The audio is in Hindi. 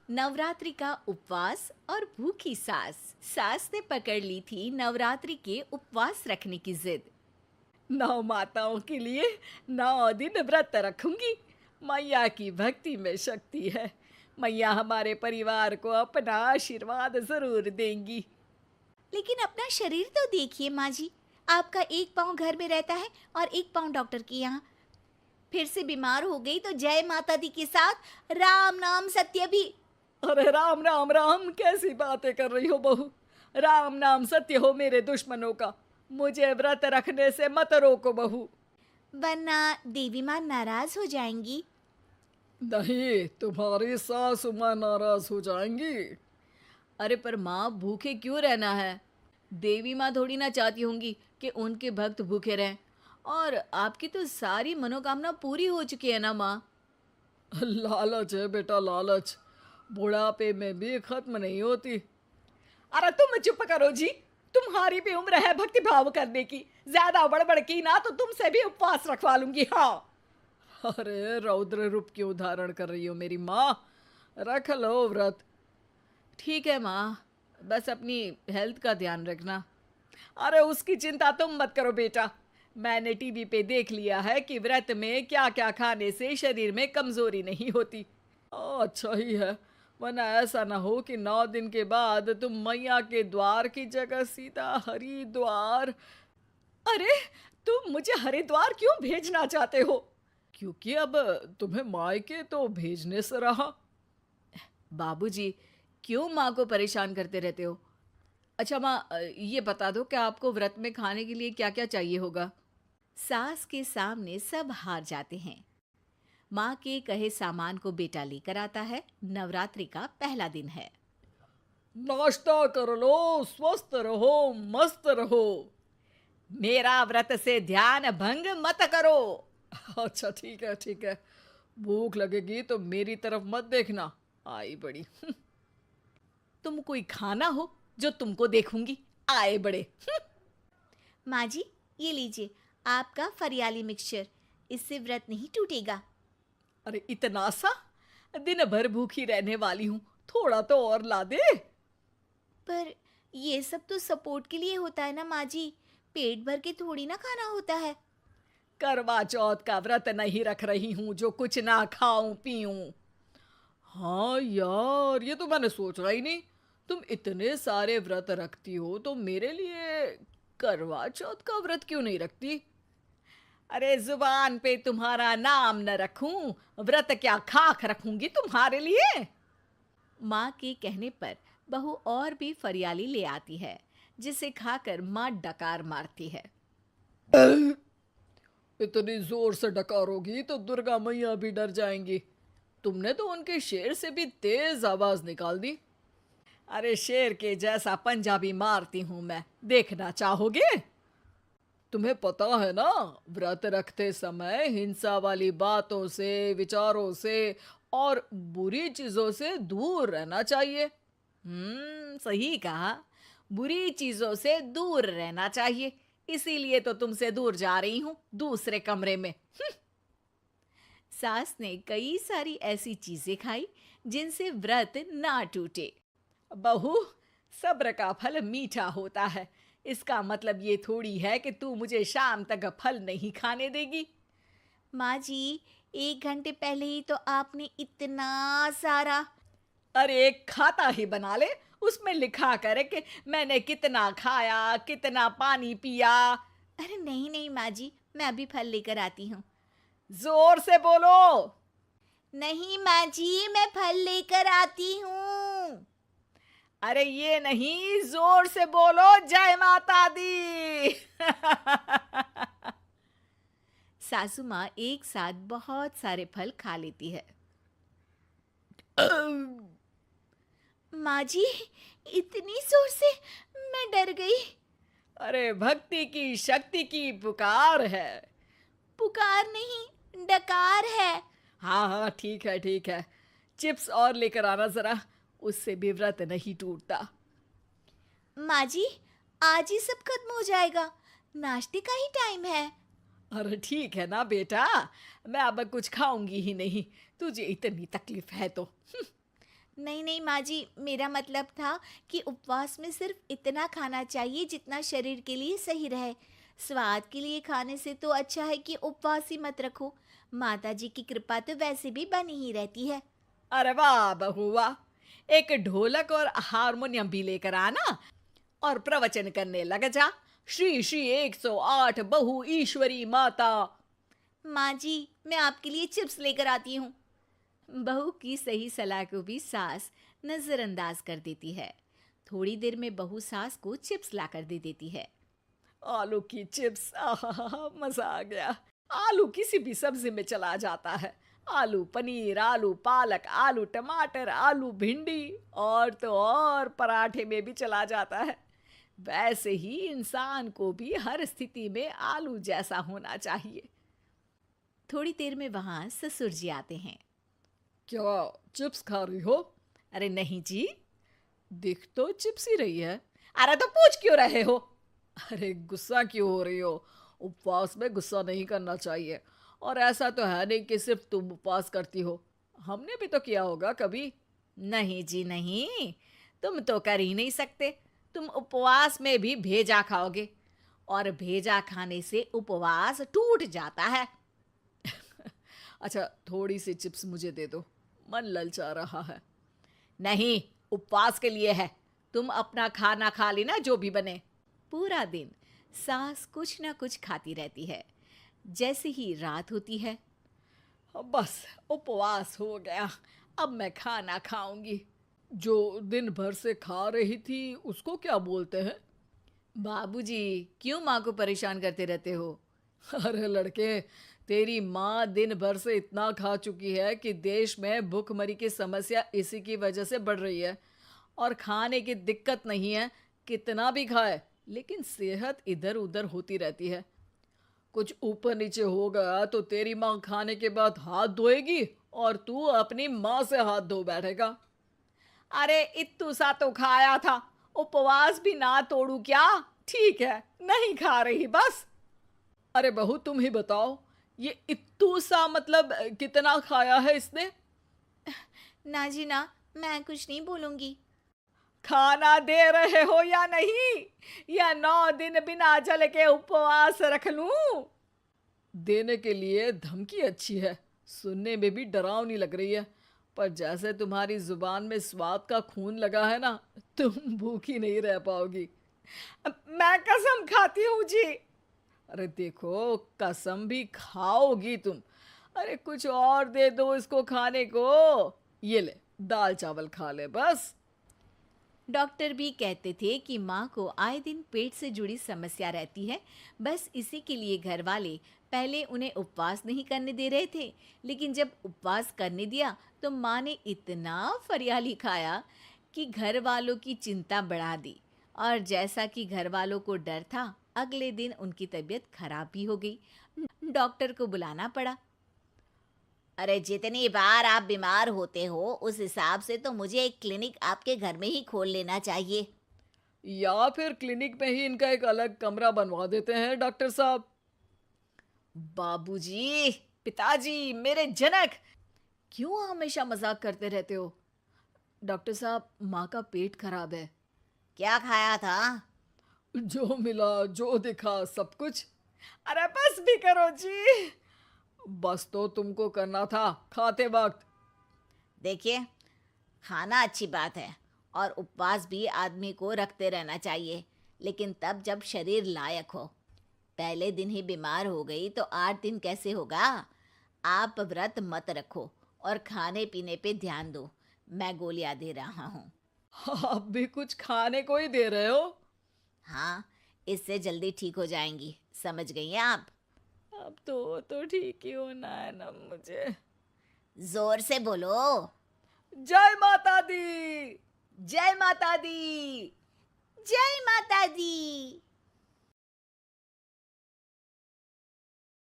नवरात्रि का उपवास और भूखी सास। सास ने पकड़ ली थी नवरात्रि के उपवास रखने की जिद। 9 माताओं के लिए 9 दिन व्रत रखूंगी। मैया की भक्ति में शक्ति है। मैया हमारे परिवार को अपना आशीर्वाद जरूर देंगी। लेकिन अपना शरीर तो देखिए माँ जी, आपका एक पाँव घर में रहता है और एक पाँव डॉक्टर के यहाँ। फिर से बीमार हो गई तो जय माता दी के साथ राम नाम सत्य भी। अरे राम राम राम, कैसी बातें कर रही हो बहू। राम नाम सत्य हो मेरे दुश्मनों का। मुझे व्रत रखने से मत रोको बहू। वरना देवी माँ नाराज हो जाएंगी। नहीं, तुम्हारी सासू माँ नाराज हो जाएंगी। अरे पर माँ, भूखे क्यों रहना है? देवी माँ थोड़ी ना चाहती होंगी कि उनके भक्त भूखे रहें। और आपकी तो सारी मनोकामना पूरी हो चुकी है ना माँ। लालच है बेटा, लालच बुढ़ापे में भी खत्म नहीं होती। अरे तुम चुप करो जी। तुम्हारी भी उम्र है भक्ति भाव करने की। ज्यादा बड़बड़ की ना तो तुमसे भी उपवास रखवा लूंगी। हाँ। अरे रौद्र रूप क्यों धारण कर रही हो मेरी माँ। रख लो व्रत। ठीक है माँ, बस अपनी हेल्थ का ध्यान रखना। अरे उसकी चिंता तुम मत करो बेटा। मैंने टीवी पे देख लिया है कि व्रत में क्या क्या खाने से शरीर में कमजोरी नहीं होती। अच्छा ही है, वरना ऐसा ना हो कि 9 दिन के बाद तुम मैया के द्वार की जगह सीधा हरिद्वार। अरे तुम मुझे हरिद्वार क्यों भेजना चाहते हो? क्योंकि अब तुम्हें मायके तो भेजने से रहा। बाबूजी, क्यों माँ को परेशान करते रहते हो? अच्छा माँ, ये बता दो कि आपको व्रत में खाने के लिए क्या क्या चाहिए होगा। सास के सामने सब हार जाते हैं। माँ के कहे सामान को बेटा लेकर आता है। नवरात्रि का पहला दिन है। नाश्ता कर लो, स्वस्थ रहो, मस्त रहो। मेरा व्रत से ध्यान भंग मत करो। अच्छा ठीक है ठीक है। भूख लगेगी तो मेरी तरफ मत देखना। आई बड़ी। तुम कोई खाना हो जो तुमको देखूंगी। आए बड़े। माँ जी, ये लीजिए आपका फरियाली मिक्सचर। इससे व्रत नहीं टूटेगा। अरे इतना सा? दिन भर भूखी रहने वाली हूं, थोड़ा तो और ला दे। पर ये सब तो सपोर्ट के लिए होता है ना माँ जी, पेट भर के थोड़ी ना खाना होता है। करवा चौथ का व्रत नहीं रख रही हूं जो कुछ ना खाऊं पीऊं। हाँ यार, ये तो मैंने सोचा ही नहीं। तुम इतने सारे व्रत रखती हो तो मेरे लिए करवा चौथ का व्रत क्यों नहीं रखती? अरे जुबान पे तुम्हारा नाम न रखूं, व्रत क्या खाक रखूंगी तुम्हारे लिए। माँ के कहने पर बहू और भी फरियाली ले आती है, जिसे खाकर माँ डकार मारती है। इतनी जोर से डकारोगी तो दुर्गा मैया भी डर जाएंगी। तुमने तो उनके शेर से भी तेज आवाज निकाल दी। अरे शेर के जैसा पंजाबी मारती हूं मैं, देखना चाहोगे? तुम्हें पता है ना, व्रत रखते समय हिंसा वाली बातों से, विचारों से और बुरी चीजों से दूर रहना चाहिए। सही कहा। बुरी चीजों से दूर रहना चाहिए। इसीलिए तो तुमसे दूर जा रही हूं, दूसरे कमरे में। सास ने कई सारी ऐसी चीजें खाई जिनसे व्रत ना टूटे। बहू, सब्र का फल मीठा होता है। इसका मतलब ये थोड़ी है कि तू मुझे शाम तक फल नहीं खाने देगी। माँ जी, 1 घंटे पहले ही तो आपने इतना सारा। अरे एक खाता ही बना ले, उसमें लिखा करे कि मैंने कितना खाया, कितना पानी पिया। अरे नहीं नहीं माँ जी, मैं अभी फल लेकर आती हूँ। जोर से बोलो। नहीं माँ जी, मैं फल लेकर आती हूँ। अरे ये नहीं, जोर से बोलो, जय माता दी। सासू माँ एक साथ बहुत सारे फल खा लेती है। माँ जी, इतनी जोर से मैं डर गई। अरे भक्ति की शक्ति की पुकार है। पुकार नहीं, डकार है। हाँ हाँ ठीक है ठीक है। चिप्स और लेकर आना जरा, उससे भी व्रत नहीं टूटता। माँ जी, आज ही सब खत्म हो जाएगा, नाश्ते का ही टाइम है। अरे ठीक है ना बेटा, मैं अब कुछ खाऊंगी ही नहीं, तुझे इतनी तकलीफ है तो। नहीं नहीं माँ जी, मेरा मतलब था कि उपवास में सिर्फ इतना खाना चाहिए जितना शरीर के लिए सही रहे। स्वाद के लिए खाने से तो अच्छा है कि उपवास ही मत रखो। माता जी की कृपा तो वैसे भी बनी ही रहती है। अरे वाह बहू वाह, एक ढोलक और हारमोनियम भी लेकर आना और प्रवचन करने लग जा। श्री श्री 108 बहु ईश्वरी माता। माँ जी, मैं आपके लिए चिप्स लेकर आती हूँ। बहू की सही सलाह को भी सास नजरअंदाज कर देती है। थोड़ी देर में बहू सास को चिप्स लाकर दे देती है। आलू की चिप्स, आहा मजा आ गया। आलू किसी भी सब्जी में चला जाता है। आलू पनीर, आलू पालक, आलू टमाटर, आलू भिंडी और तो और पराठे में भी चला जाता है। वैसे ही इंसान को भी हर स्थिति में आलू जैसा होना चाहिए। थोड़ी देर में वहां ससुर जी आते हैं। क्या चिप्स खा रही हो? अरे नहीं जी, दिख तो चिप्स ही रही है। अरे तो पूछ क्यों रहे हो? अरे गुस्सा क्यों हो रही हो? उपवास में गुस्सा नहीं करना चाहिए। और ऐसा तो है नहीं कि सिर्फ तुम उपवास करती हो, हमने भी तो किया होगा कभी। नहीं जी नहीं, तुम तो कर ही नहीं सकते। तुम उपवास में भी भेजा खाओगे और भेजा खाने से उपवास टूट जाता है। अच्छा, थोड़ी सी चिप्स मुझे दे दो, मन ललचा रहा है। नहीं, उपवास के लिए है। तुम अपना खाना खा लेना जो भी बने। पूरा दिन सास कुछ ना कुछ खाती रहती है। जैसे ही रात होती है, बस उपवास हो गया, अब मैं खाना खाऊंगी। जो दिन भर से खा रही थी उसको क्या बोलते हैं? बाबूजी क्यों माँ को परेशान करते रहते हो? अरे लड़के, तेरी माँ दिन भर से इतना खा चुकी है कि देश में भूखमरी की समस्या इसी की वजह से बढ़ रही है। और खाने की दिक्कत नहीं है, कितना भी खाए लेकिन सेहत इधर उधर होती रहती है। कुछ ऊपर नीचे हो गया तो तेरी माँ खाने के बाद हाथ धोएगी और तू अपनी माँ से हाथ धो बैठेगा। अरे इत्तू सा तो खाया था, उपवास भी ना तोड़ू क्या? ठीक है, नहीं खा रही बस। अरे बहू तुम ही बताओ, ये इत्तू सा मतलब कितना खाया है इसने? ना जी ना, मैं कुछ नहीं बोलूंगी। खाना दे रहे हो या नहीं, या 9 दिन बिना जल के उपवास रख लूं? देने के लिए धमकी अच्छी है, सुनने में भी डरावनी लग रही है। पर जैसे तुम्हारी जुबान में स्वाद का खून लगा है ना, तुम भूखी नहीं रह पाओगी। मैं कसम खाती हूँ जी। अरे देखो, कसम भी खाओगी तुम। अरे कुछ और दे दो इसको खाने को। ये ले, दाल चावल खा ले बस। डॉक्टर भी कहते थे कि माँ को आए दिन पेट से जुड़ी समस्या रहती है। बस इसी के लिए घर वाले पहले उन्हें उपवास नहीं करने दे रहे थे, लेकिन जब उपवास करने दिया तो माँ ने इतना फरियाली खाया कि घर वालों की चिंता बढ़ा दी। और जैसा कि घर वालों को डर था, अगले दिन उनकी तबीयत खराब भी हो गई। डॉक्टर को बुलाना पड़ा। अरे जितनी बार आप बीमार होते हो उस हिसाब से तो मुझे एक क्लिनिक आपके घर में ही खोल लेना चाहिए। या फिर क्लिनिक में ही इनका एक अलग कमरा बनवा देते हैं डॉक्टर साहब। बाबूजी, पिताजी, मेरे जनक, क्यों हमेशा मजाक करते रहते हो? डॉक्टर साहब, माँ का पेट खराब है। क्या खाया था? जो मिला जो दिखा सब कुछ। अरे बस भी करो जी। बस तो तुमको करना था खाते वक्त। देखिए, खाना अच्छी बात है और उपवास भी आदमी को रखते रहना चाहिए, लेकिन तब जब शरीर लायक हो। पहले दिन ही बीमार हो गई तो 8 दिन कैसे होगा? आप व्रत मत रखो और खाने पीने पे ध्यान दो। मैं गोलियां दे रहा हूँ। आप भी कुछ खाने को ही दे रहे हो? हाँ, इससे जल्दी ठीक हो जाएंगी, समझ गई हैं आप? अब तो ठीक ही होना है ना मुझे। जोर से बोलो। जय माता दी। जय माता दी। जय माता दी।